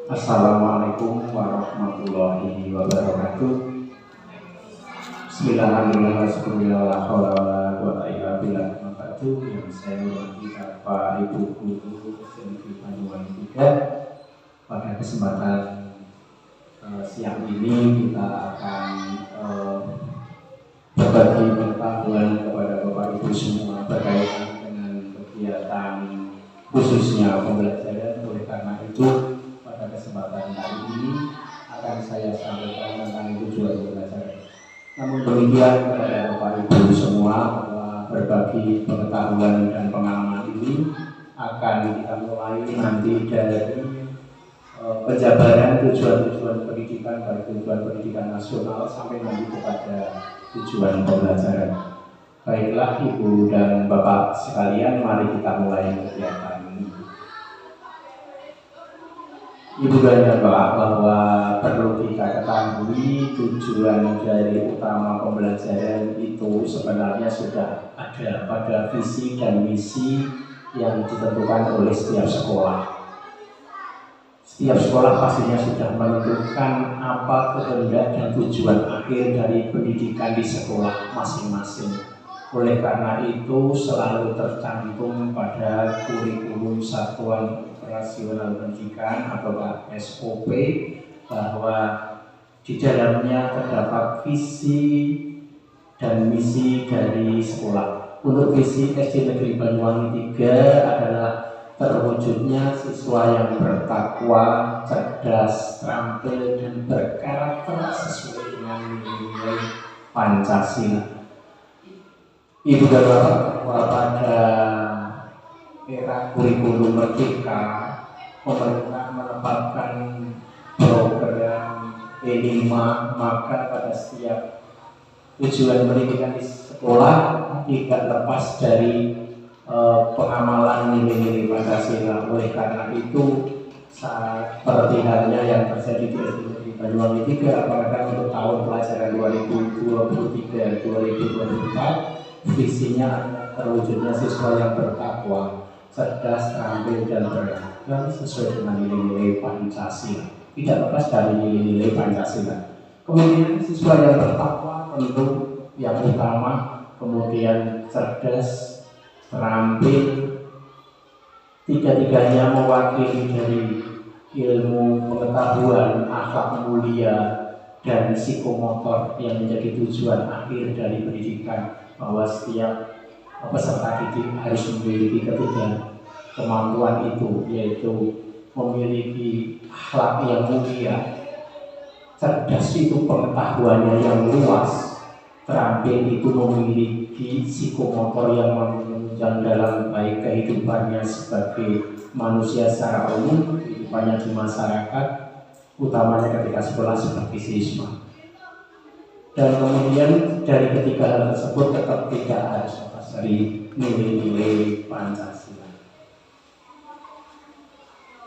Assalamualaikum warahmatullahi wabarakatuh. Bismillahirrahmanirrahim. Yang saya hormati Bapak Ibu Guru SMP Banyuwangi 3. Pada kesempatan siang ini kita akan berbagi pengetahuan kepada Bapak Ibu semua berkaitan dengan kegiatan khususnya pembelajaran. Oleh karena itu, pada kesempatan hari ini akan saya sampaikan tentang tujuan pembelajaran. Namun demikian, kepada Bapak Ibu semua, bahwa berbagi pengetahuan dan pengalaman ini akan kita mulai nanti dari penjabaran tujuan-tujuan pendidikan, baik tujuan pendidikan nasional sampai nanti kepada tujuan pembelajaran. Baiklah Ibu dan Bapak sekalian, mari kita mulai kegiatan ini. Ibu dan Bapak, bahwa perlu kita ketahui tujuan dari utama pembelajaran itu sebenarnya sudah ada pada visi dan misi yang ditentukan oleh setiap sekolah. Setiap sekolah pastinya sudah menentukan apa kehendak dan tujuan akhir dari pendidikan di sekolah masing-masing. Oleh karena itu selalu tercantum pada kurikulum satuan operasional pendidikan atau SOP bahwa di dalamnya terdapat visi dan misi dari sekolah. Untuk visi SD Negeri Banyuwangi 3 adalah terwujudnya siswa yang bertakwa, cerdas, terampil, dan berkarakter sesuai dengan nilai Pancasila. Ibu dan Bapak, pada era kurikulum merdeka, pemerintah menetapkan program E5, maka pada setiap tujuan pendidikan di sekolah tidak lepas dari pengamalan nilai-nilai Pancasila. Oleh karena itu, seperti halnya yang terjadi di Banyuwangi 3, apakah untuk tahun pelajaran 2023-2024, visinya terwujudnya siswa yang bertakwa, cerdas, terampil, dan beragam sesuai dengan nilai-nilai Pancasila. Tidak lepas dari nilai-nilai Pancasila. Kemudian siswa yang bertakwa tentu yang utama, kemudian cerdas, terampil, tiga-tiganya mewakili dari ilmu pengetahuan, akhlak mulia, dan psikomotor yang menjadi tujuan akhir dari pendidikan, bahwa setiap peserta didik harus memiliki ketiga kemampuan itu, yaitu memiliki akhlak yang mulia, cerdas itu pengetahuannya yang luas, terampil itu memiliki psikomotor yang menunjang dalam baik kehidupannya sebagai manusia secara umum, kehidupannya di masyarakat, utamanya ketika sekolah sebagai siswa. Dan kemudian dari ketiga hal tersebut tetap tidak harus lepas dari nilai-nilai Pancasila.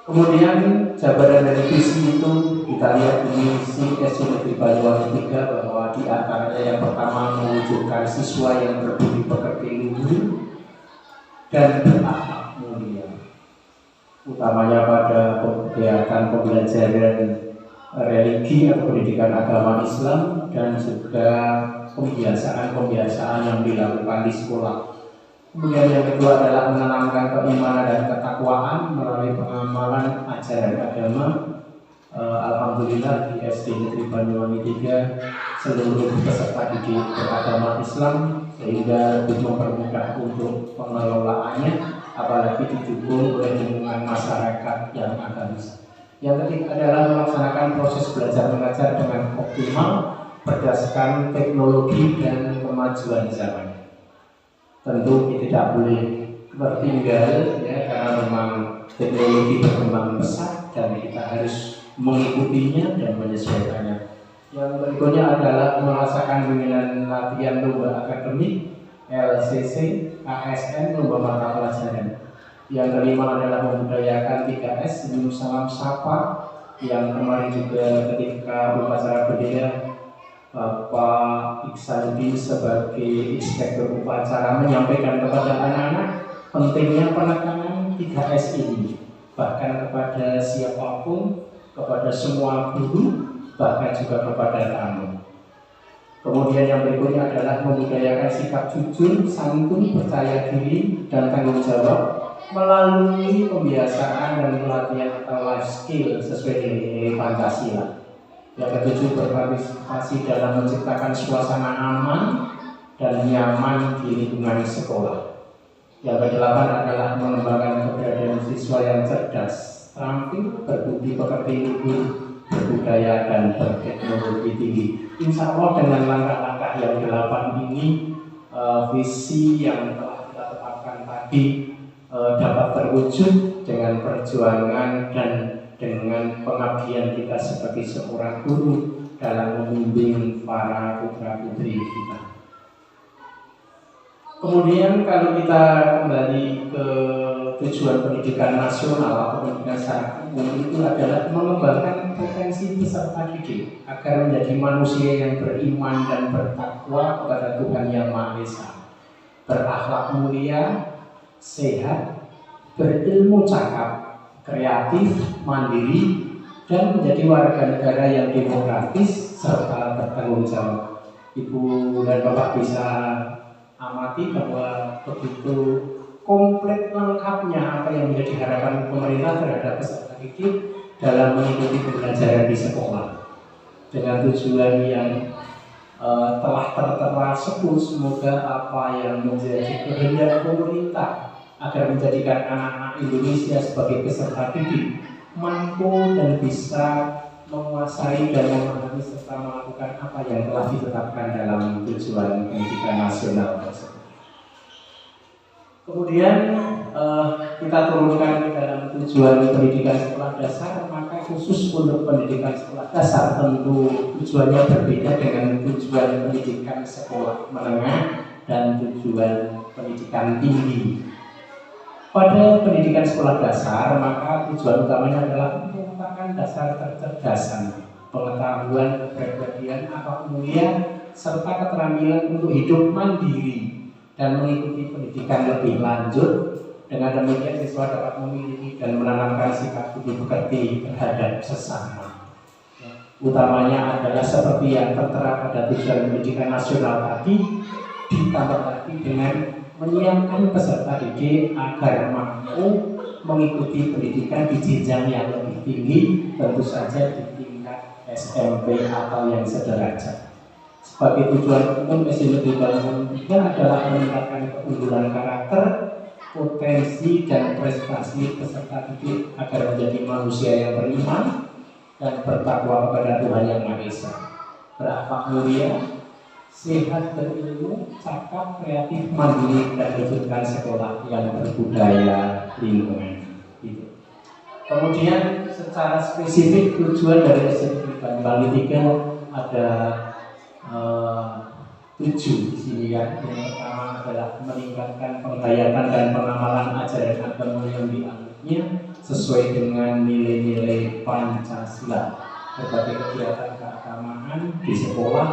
Kemudian jabaran dari visi itu kita lihat di misi SD Negeri Banyuwangi 3, bahwa di antaranya yang pertama mewujudkan siswa yang berbudi pekerti luhur dan berakhlak mulia, utamanya pada kegiatan pembelajaran religi atau pendidikan agama Islam, dan juga pembiasaan-pembiasaan yang dilakukan di sekolah. Kemudian yang kedua adalah menanamkan keimanan dan ketakwaan melalui pengamalan ajaran agama. Alhamdulillah di SD Negeri Banyuwangi 3 seluruh peserta didik beragama Islam, sehingga lebih mempermudah untuk pengelolaannya, apalagi didukung oleh lingkungan masyarakat yang agamis. Yang ketiga adalah melaksanakan proses belajar mengajar dengan optimal berdasarkan teknologi dan kemajuan zaman. Tentu tidak boleh tertinggal, ya, karena memang teknologi berkembang pesat dan kita harus mengikutinya dan menyesuaikannya. Yang berikutnya adalah merasakan dengan latihan lomba akademik, LCC, ASN, lomba mata pelajaran. Yang kelima adalah membudayakan 3S, senyum salam sapa, yang kemarin juga ketika upacara bendera Bapak Iksanuddin sebagai inspektur upacara menyampaikan kepada anak-anak pentingnya penekanan 3S ini, bahkan kepada siapapun kepada semua guru, bahkan juga kepada tamu. Kemudian yang berikutnya adalah membudayakan sikap jujur, santun, percaya diri, dan tanggung jawab melalui pembiasaan dan pelatihan atau life skill sesuai dengan nilai Pancasila. Yang ketujuh, berpartisipasi dalam menciptakan suasana aman dan nyaman di lingkungan sekolah. Yang kedelapan adalah mengembangkan keberadaan siswa yang cerdas, terampil, berbudi pekerti, luhur, berbudaya, dan berteknologi tinggi. Insya Allah dengan langkah-langkah yang 8 ini, visi yang telah kita tetapkan tadi dapat terwujud dengan perjuangan dan dengan pengabdian kita sebagai seorang guru dalam membimbing para putra-putri kita. Kemudian kalau kita kembali ke tujuan pendidikan nasional atau pendidikan secara umum, itu adalah mengembangkan potensi peserta didik agar menjadi manusia yang beriman dan bertakwa kepada Tuhan Yang Maha Esa, berakhlak mulia, sehat, berilmu cakap, kreatif, mandiri, dan menjadi warga negara yang demokratis serta bertanggung jawab. Ibu dan Bapak bisa amati bahwa begitu komplit lengkapnya apa yang menjadi harapan pemerintah terhadap peserta didik dalam mengikuti pembelajaran di sekolah, dengan tujuan yang telah tertera sebut. Semoga apa yang menjadi kehendak pemerintah agar menjadikan anak-anak Indonesia sebagai peserta didik mampu dan bisa menguasai dan memahami serta melakukan apa yang telah ditetapkan dalam tujuan pendidikan nasional tersebut. Kemudian kita turunkan ke dalam tujuan pendidikan sekolah dasar, maka khusus untuk pendidikan sekolah dasar tentu tujuannya berbeda dengan tujuan pendidikan sekolah menengah dan tujuan pendidikan tinggi. Pada pendidikan sekolah dasar, maka tujuan utamanya adalah merupakan dasar kecerdasan, pengetahuan, kepribadian, akhlak mulia, serta keterampilan untuk hidup mandiri dan mengikuti pendidikan lebih lanjut. Dengan demikian siswa dapat memiliki dan menanamkan sikap budi pekerti terhadap sesama. Utamanya adalah seperti yang tertera pada tujuan pendidikan nasional tadi, ditambah lagi dengan menyiapkan peserta didik agar mampu mengikuti pendidikan di jenjang yang lebih tinggi, tentu saja di tingkat SMP atau yang sederajat. Sebagai tujuan umum SD Negeri Bangun 3 adalah meningkatkan keunggulan karakter, potensi dan prestasi peserta didik agar menjadi manusia yang beriman dan bertakwa kepada Tuhan Yang Maha Esa, berakhlak mulia, sehat, berilmu, cakap, kreatif, mandiri, dan wujudkan sekolah yang berbudaya lingkungan. Gitu. Kemudian secara spesifik tujuan dari SD Banyuwangi 3 ada 7 di sini ya. Yang pertama adalah meningkatkan penghayatan dan pengamalan ajaran agama yang dianutnya sesuai dengan nilai-nilai Pancasila. Berbagai kegiatan keagamaan di sekolah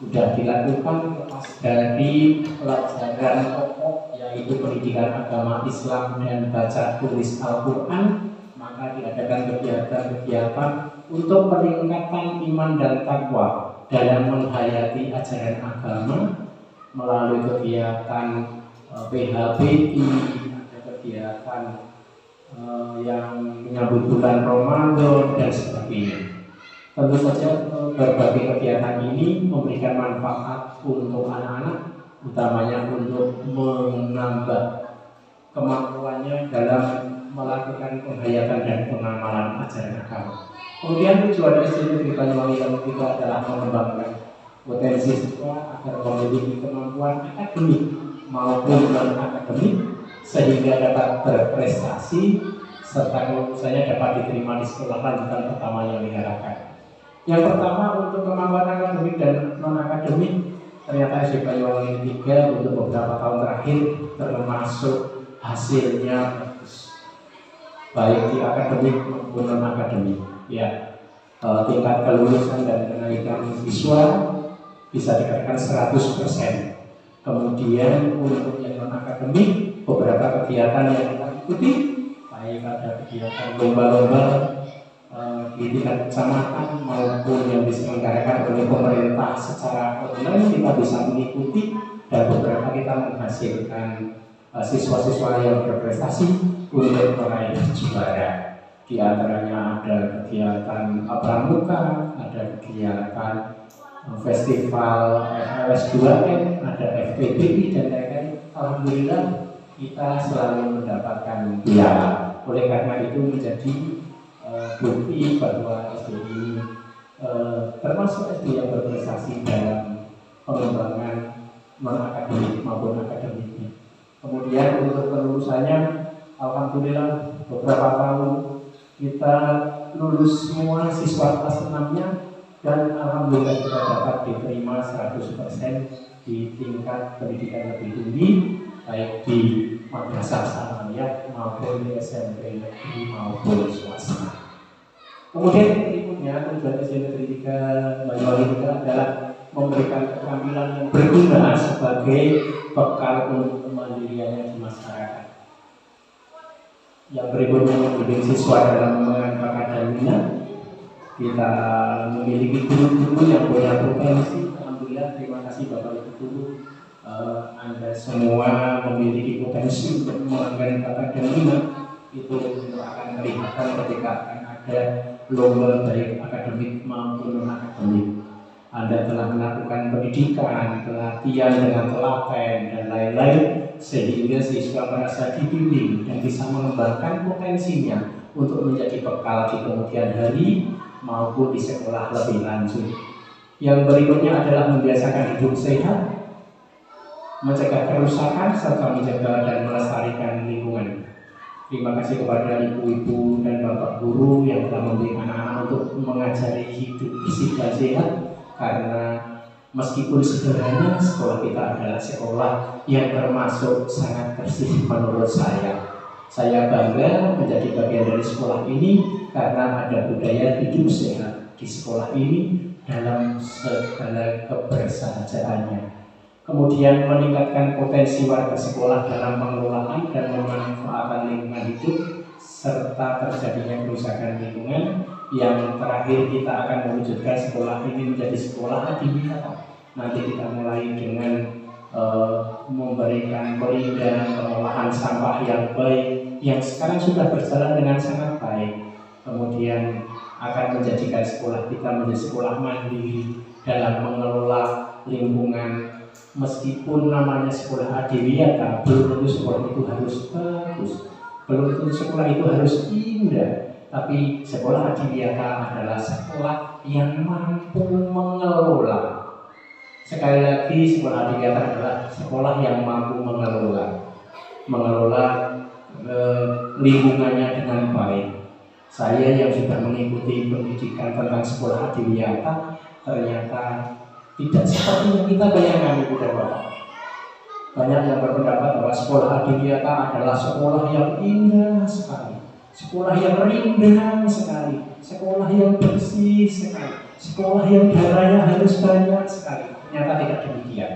sudah dilakukan lepas dari pelajaran pokok yaitu pendidikan agama Islam dan baca tulis Al-Quran, maka diadakan kegiatan-kegiatan untuk peningkatan iman dan takwa dalam menghayati ajaran agama melalui kegiatan PHBI, ada kegiatan yang menyambut bulan Ramadan dan sebagainya. Tentu saja berbagai kegiatan ini memberikan manfaat untuk anak-anak, utamanya untuk menambah kemampuannya dalam melakukan penghayatan dan pengamalan ajaran agama. Kemudian tujuan SD Negeri Banyuwangi yang ketiga adalah mengembangkan potensi siswa agar memiliki kemampuan akademik maupun non-akademik sehingga dapat berprestasi serta kelulusannya dapat diterima di sekolah lanjutan pertama yang diharapkan. Yang pertama, untuk kemampuan akademik dan non-akademik, ternyata SD Banyuwangi 3 untuk beberapa tahun terakhir termasuk hasilnya bagus, baik di akademik maupun non-akademik. Ya, tingkat kelulusan dan kenaikan siswa bisa dikatakan 100%. Kemudian untuk yang non-akademik, beberapa kegiatan yang kita ikuti, baik ada kegiatan lomba-lomba, di tingkat kecamatan maupun yang diselenggarakan oleh pemerintah secara online kita bisa mengikuti dan beberapa kita menghasilkan siswa-siswa yang berprestasi untuk meraih juara. Di antaranya ada kegiatan pramuka, ada kegiatan festival FLS2N, ada FPBI dan lain-lain. Alhamdulillah kita selalu mendapatkan piala. Oleh karena itu menjadi bukti bahwa SD ini termasuk SD yang berprestasi dalam pengembangan non-akademik maupun akademiknya. Kemudian untuk kelulusannya, alhamdulillah beberapa tahun kita lulus semua siswa kelas 6-nya dan alhamdulillah kita dapat diterima 100% di tingkat pendidikan lebih tinggi, baik di madrasah sanawiyah maupun di SMP negeri maupun swasta. Kemudian berikutnya tujuan SD Negeri 3 Banyuwangi adalah memberikan keterampilan yang berguna sebagai bekal untuk kemandiriannya di masyarakat. Yang berikutnya membimbing siswa dalam mengangkat akademiknya. Kita memiliki guru-guru yang punya potensi. Alhamdulillah, terima kasih Bapak Ibu Guru. Anda semua memiliki potensi untuk mengangkat akademiknya. Itu akan kelihatan ketika akan ada lomba baik akademik maupun non-akademik. Anda telah melakukan pendidikan, pelatihan dengan telaten dan lain-lain sehingga siswa merasa dibimbing dan bisa mengembangkan potensinya untuk menjadi bekal di kemudian hari maupun di sekolah lebih lanjut. Yang berikutnya adalah membiasakan hidup sehat, mencegah kerusakan serta menjaga dan melestarikan lingkungan. Terima kasih kepada ibu-ibu dan bapak guru yang telah membimbing anak-anak untuk mengajari hidup bersih dan sehat. Karena meskipun sederhana, sekolah kita adalah sekolah yang termasuk sangat bersih menurut saya. Saya bangga menjadi bagian dari sekolah ini karena ada budaya hidup sehat di sekolah ini dalam segala kebersahajaannya. Kemudian meningkatkan potensi warga sekolah dalam pengelolaan dan memanfaatkan lingkungan hidup serta terjadinya kerusakan lingkungan. Yang terakhir kita akan mewujudkan sekolah ini menjadi sekolah adiwiyata. Nanti kita mulai dengan memberikan pemindahan pengolahan sampah yang baik yang sekarang sudah berjalan dengan sangat baik. Kemudian akan menjadikan sekolah kita menjadi sekolah mandiri dalam mengelola lingkungan. Meskipun namanya sekolah adiwiyata, belum tentu sekolah itu harus bagus, belum tentu sekolah itu harus indah. Tapi sekolah adiwiyata adalah sekolah yang mampu mengelola. Sekali lagi, sekolah adiwiyata adalah sekolah yang mampu mengelola lingkungannya dengan baik. Saya yang sudah mengikuti pendidikan tentang sekolah adiwiyata ternyata tidak seperti yang kita bayangkan, Ibu dan Bapak. Banyak yang berpendapat bahwa sekolah adiwiyata adalah sekolah yang indah sekali, sekolah yang rindang sekali, sekolah yang bersih sekali, sekolah yang darahnya harus banyak sekali. Ternyata tidak demikian.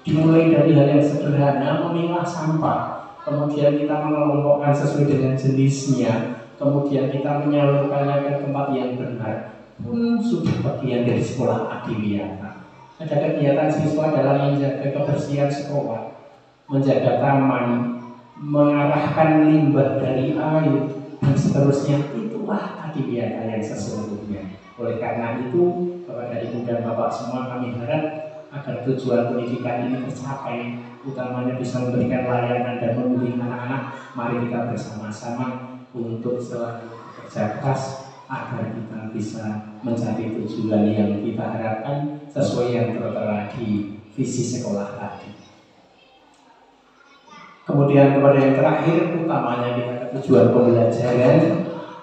Dimulai dari hal yang sederhana, memilah sampah, kemudian kita mengelompokkan sesuai dengan jenisnya, kemudian kita menyalurkannya ke tempat yang benar, pun sudah bagian dari sekolah adiwiyata. Ada kegiatan siswa dalam menjaga kebersihan sekolah, menjaga taman, mengarahkan limbah dari air dan seterusnya. Itulah adiwiyata yang sesungguhnya. Oleh karena itu, kepada ibu dan bapak semua kami harap agar tujuan pendidikan ini tercapai, utamanya bisa memberikan layanan dan membimbing anak-anak. Mari kita bersama-sama untuk selalu bekerja keras agar kita bisa mencapai tujuan yang kita harapkan sesuai yang tertera di visi sekolah tadi. Kemudian kepada yang terakhir, utamanya kita tujuan pembelajaran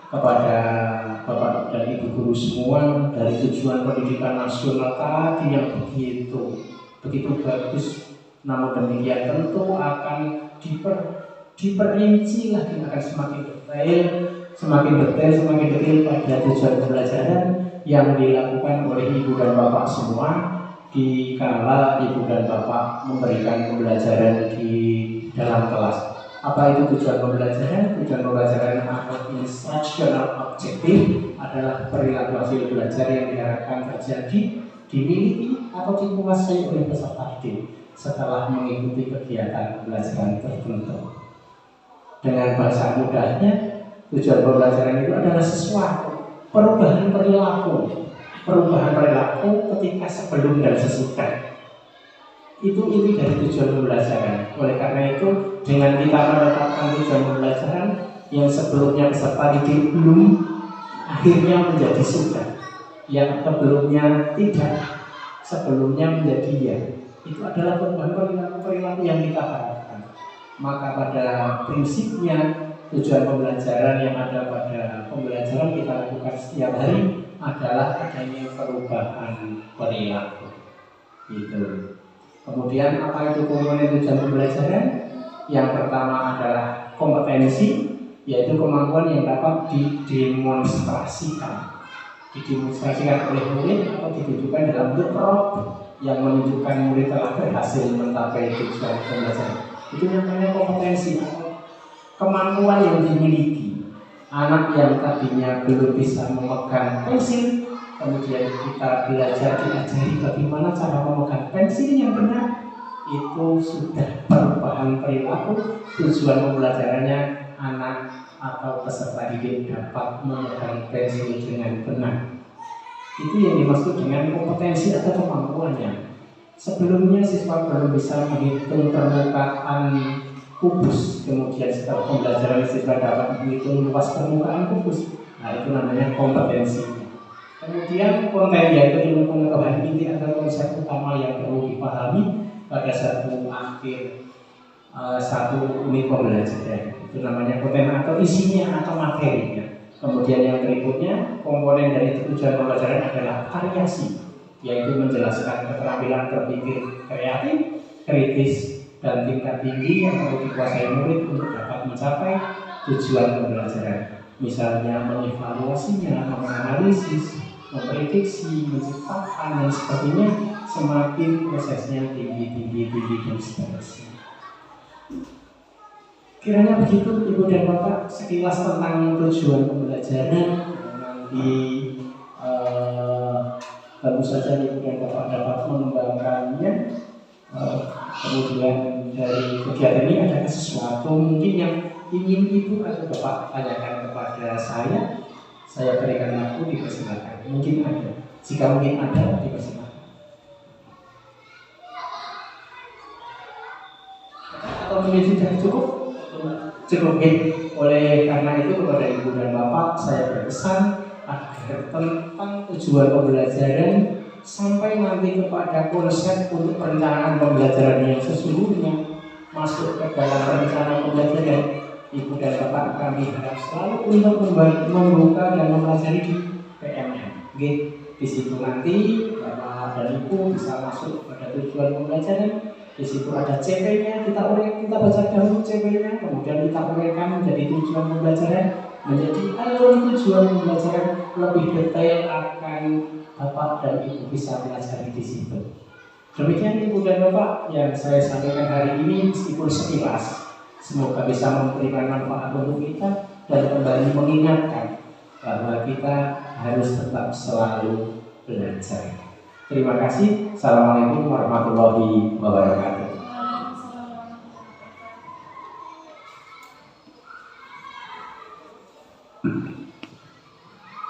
kepada Bapak dan Ibu guru semua dari tujuan pendidikan nasional tadi yang begitu bagus. Namun demikian tentu akan diperinci lagi, akan semakin detail pada tujuan pembelajaran yang dilakukan oleh Ibu dan Bapak semua dikala Ibu dan Bapak memberikan pembelajaran di dalam kelas. Apa itu tujuan pembelajaran? Tujuan pembelajaran adalah instructional objective adalah perilaku hasil belajar yang diharapkan terjadi, dimiliki atau dikuasai oleh peserta didik setelah mengikuti kegiatan pembelajaran tertentu. Dengan bahasa mudahnya, tujuan pembelajaran itu adalah sesuatu perubahan perilaku ketika sebelum dan sesudah. Itu inti dari tujuan pembelajaran. Oleh karena itu, dengan kita menetapkan tujuan pembelajaran yang sebelumnya peserta didik belum, akhirnya menjadi sudah. Yang sebelumnya tidak, sebelumnya menjadi ya. Itu adalah perubahan perilaku yang kita harapkan. Maka pada prinsipnya tujuan pembelajaran yang ada pada pembelajaran kita lakukan setiap hari adalah adanya perubahan perilaku. Gitu. Kemudian apa itu komponen tujuan pembelajaran? Yang pertama adalah kompetensi, yaitu kemampuan yang dapat didemonstrasikan oleh murid atau ditunjukkan dalam bentuk prop yang menunjukkan murid telah berhasil mencapai tujuan pembelajaran. Itu namanya kompetensi atau kemampuan yang dimiliki. Anak yang tadinya belum bisa memegang pensil, kemudian kita belajar diajari bagaimana cara memegang pensil yang benar, itu sudah perubahan perilaku. Tujuan pembelajarannya anak atau peserta didik dapat memegang pensil dengan benar. Itu yang dimaksud dengan kompetensi atau kemampuannya. Sebelumnya siswa belum bisa menghitung permukaan kubus, kemudian setelah pembelajaran siswa dapat menghitung luas permukaan kubus. Nah, itu namanya kompetensi. Kemudian konten, yaitu ilmu pengetahuan inti atau konsep utama yang perlu dipahami pada satu unit pembelajaran. Itu namanya konten atau isinya atau materinya. Kemudian yang berikutnya, komponen dari tujuan pembelajaran adalah variasi, yaitu menjelaskan keterampilan berpikir kreatif, kritis, dan tingkat tinggi yang perlu dikuasai murid untuk dapat mencapai tujuan pembelajaran. Misalnya mengevaluasinya, menganalisis, memprediksi, menciptakan, dan sebagainya. Semakin prosesnya tinggi dan seterusnya. Kiranya begitu Ibu dan Bapak sekilas tentang tujuan pembelajaran. Nanti tentu saja Ibu dan Bapak dapat mengembangkannya. Kemudian dari kegiatan ini ada sesuatu mungkin yang ingin Ibu atau Bapak tanyakan kepada saya berikan waktu, dipersilakan. Mungkin ada, jika mungkin ada, dipersilakan. Atau mungkin sudah cukup. Oleh karena itu kepada Ibu dan Bapak saya berpesan agar tentang tujuan pembelajaran sampai nanti kepada konsep untuk perencanaan pembelajaran yang sesungguhnya masuk ke dalam perencanaan pembelajaran, Ibu dan Bapak kami harap selalu untuk membuka dan mempelajari di PMM. Di situ nanti Bapak dan Ibu bisa masuk pada tujuan pembelajaran. Di situ ada CP-nya, kita baca dahulu CP-nya, kemudian kita uraikan menjadi tujuan pembelajaran, menjadi alur tujuan pembelajaran lebih detail akan Bapak dan Ibu bisa pelajari di situ. Demikian Ibu dan Bapak yang saya sampaikan hari ini, meskipun sekilas, semoga bisa memberikan manfaat untuk kita dan kembali mengingatkan bahwa kita harus tetap selalu belajar. Terima kasih. Assalamualaikum warahmatullahi wabarakatuh.